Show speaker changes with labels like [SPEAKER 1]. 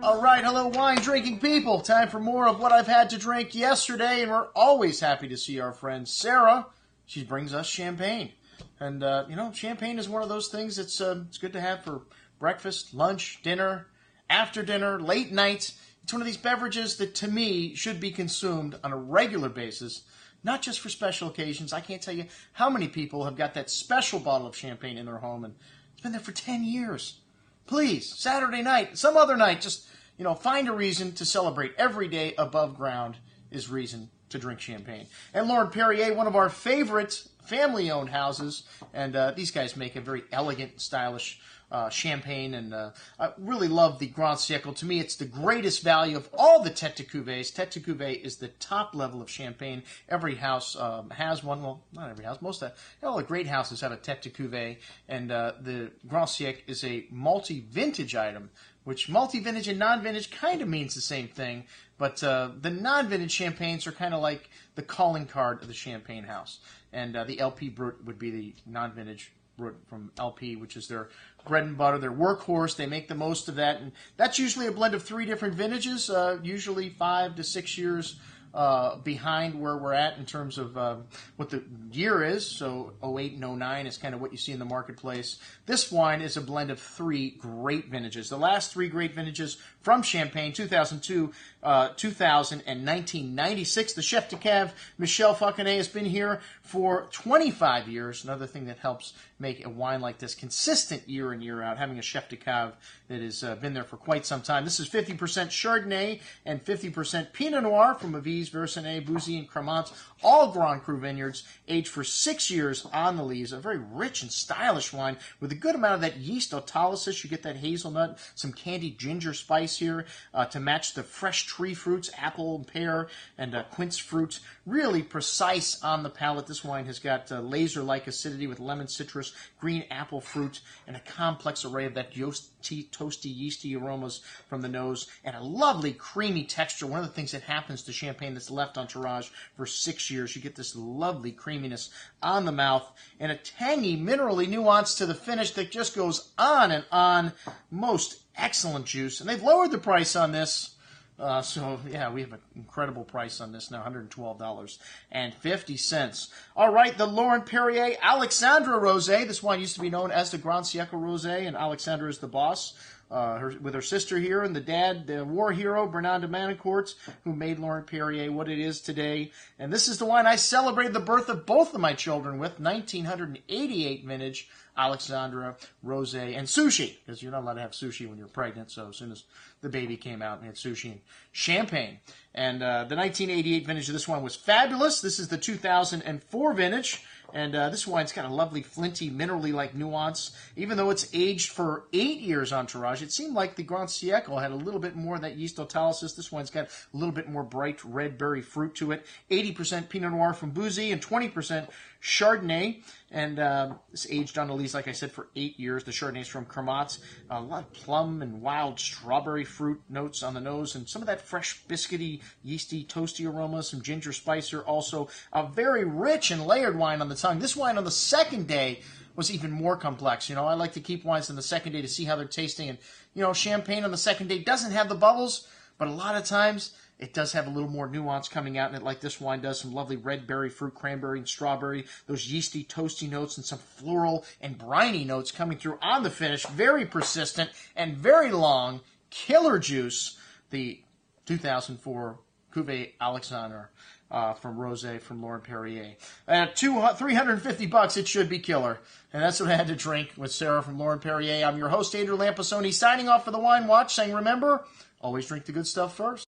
[SPEAKER 1] All right, hello wine-drinking people. Time for more of what I've had to drink yesterday, and we're always happy to see our friend Sarah. She brings us champagne. And, champagne is one of those things it's good to have for breakfast, lunch, dinner, after dinner, late night. It's one of these beverages that, to me, should be consumed on a regular basis, not just for special occasions. I can't tell you how many people have got that special bottle of champagne in their home, and it's been there for 10 years. Please, Saturday night, some other night, just, find a reason to celebrate. Every day above ground is reason to drink champagne. And Laurent Perrier, one of our favorite family-owned houses, and these guys make a very elegant, stylish champagne, and I really love the Grand Siècle. To me, it's the greatest value of all the Tête de Cuvées. Tête de Cuvée is the top level of champagne. Every house has one. Well, not every house. Most of all the great houses have a Tête de Cuvée, and the Grand Siècle is a multi-vintage item, which multi-vintage and non-vintage kind of means the same thing, but the non-vintage champagnes are kind of like the calling card of the champagne house, and the LP Brut would be the non-vintage from LP, which is their bread and butter, their workhorse. They make the most of that, and that's usually a blend of 3 different vintages, usually 5 to 6 years behind where we're at in terms of what the year is. So 08 and 09 is kind of what you see in the marketplace. This wine is a blend of 3 great vintages. The last 3 great vintages from Champagne, 2002, 2000, and 1996. The Chef de Cave, Michel Fauconnet, has been here for 25 years. Another thing that helps make a wine like this consistent year in, year out, having a Chef de Cave that has been there for quite some time. This is 50% Chardonnay and 50% Pinot Noir from Aviz, Versenay, Bouzy, and Cremant, all Grand Cru vineyards, aged for 6 years on the lees. A very rich and stylish wine with a good amount of that yeast autolysis. You get that hazelnut, some candied ginger spice here to match the fresh tree fruits, apple and pear, and quince fruits. Really precise on the palate. This wine has got laser-like acidity with lemon, citrus, green apple fruit, and a complex array of that toasty, yeasty aromas from the nose, and a lovely creamy texture. One of the things that happens to champagne that's left on tirage for 6 years, you get this lovely creaminess on the mouth, and a tangy, minerally nuance to the finish that just goes on and on. Most excellent juice, and they've lowered the price on this. So, yeah, we have an incredible price on this now, $112.50. All right, the Laurent Perrier Alexandra Rosé. This wine used to be known as the Grand Siècle Rosé, and Alexandra is the boss. With her sister here, and the dad, the war hero, Bernard de Manicourt, who made Laurent Perrier what it is today. And this is the wine I celebrated the birth of both of my children with, 1988 vintage Alexandra Rosé, and sushi, because you're not allowed to have sushi when you're pregnant, so as soon as the baby came out, we had sushi and champagne. And the 1988 vintage of this wine was fabulous. This is the 2004 vintage, and this wine's got a lovely flinty, minerally-like nuance. Even though it's aged for 8 years on tirage, it seemed like the Grand Siècle had a little bit more of that yeast autolysis. This wine's got a little bit more bright red berry fruit to it. 80% Pinot Noir from Bouzy and 20% Chardonnay. And it's aged on the lees, like I said, for 8 years. The Chardonnay's from Cremant. A lot of plum and wild strawberry fruit notes on the nose, and some of that fresh, biscuity, yeasty, toasty aroma, some ginger spice here. Also, a very rich and layered wine on the tongue. This wine on the second day was even more complex. I like to keep wines on the second day to see how they're tasting. And, champagne on the second day doesn't have the bubbles, but a lot of times it does have a little more nuance coming out in it, like this wine does. Some lovely red berry fruit, cranberry and strawberry, those yeasty, toasty notes, and some floral and briny notes coming through on the finish. Very persistent and very long. Killer juice. The 2004 Cuvée Alexandre from Rosé from Laurent Perrier. At $350, it should be killer. And that's what I had to drink with Sarah from Laurent Perrier. I'm your host, Andrew Lampasoni, signing off for the Wine Watch, saying, remember, always drink the good stuff first.